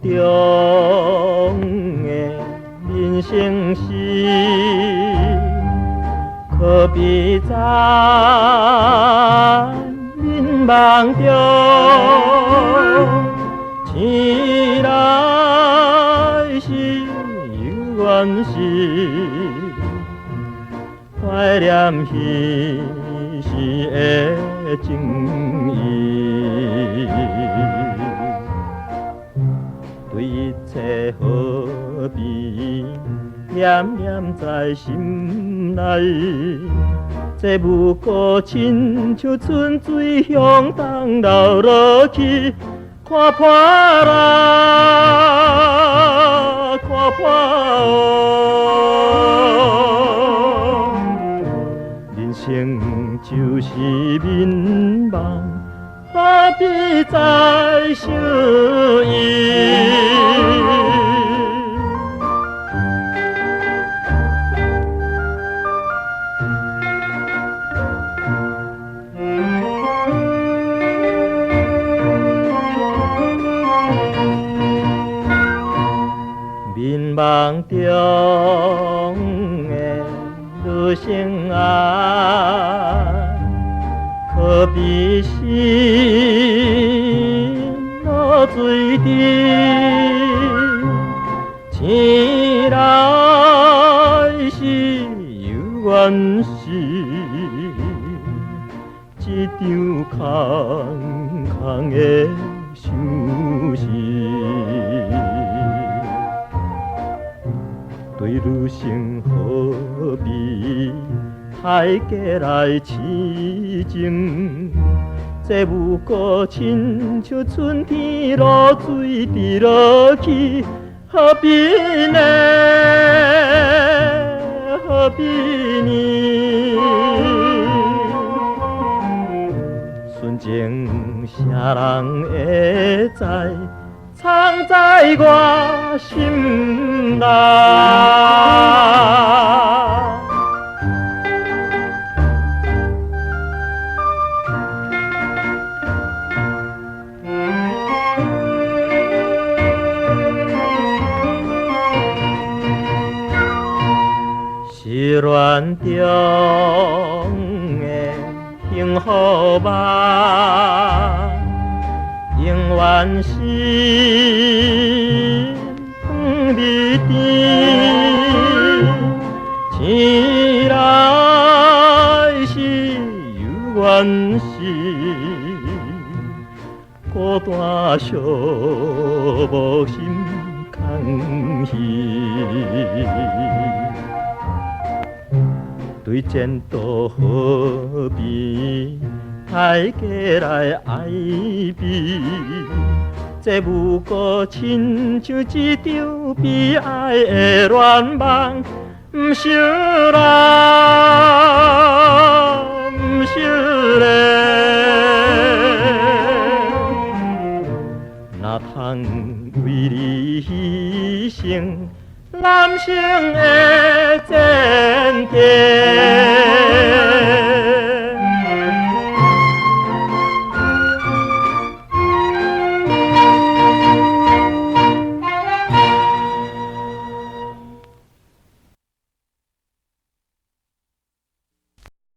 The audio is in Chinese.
中的人生是，可比在民梦中，醒来是有缘是，怀念彼时的情谊。对一切何必念念在心内？这不过亲像春水向东流落去，看破啦，看破哦。人生就是迷茫，何必再相依？迷茫中的女性啊，可比是落水滴，醒来是有缘是，一场空空的相思。对女性何必太过来痴情？这不过亲像春天露水滴落去，何必呢？何必呢？纯情啥人会知？藏在我心内。失恋中的幸福梦，永远是远离地，醒来是有缘是，孤单寂寞心空虚。对前途何必太过来哀悲？这不过亲像一场悲哀的恋梦，不想啦，不想咧。哪通为你牺牲？男性的前提。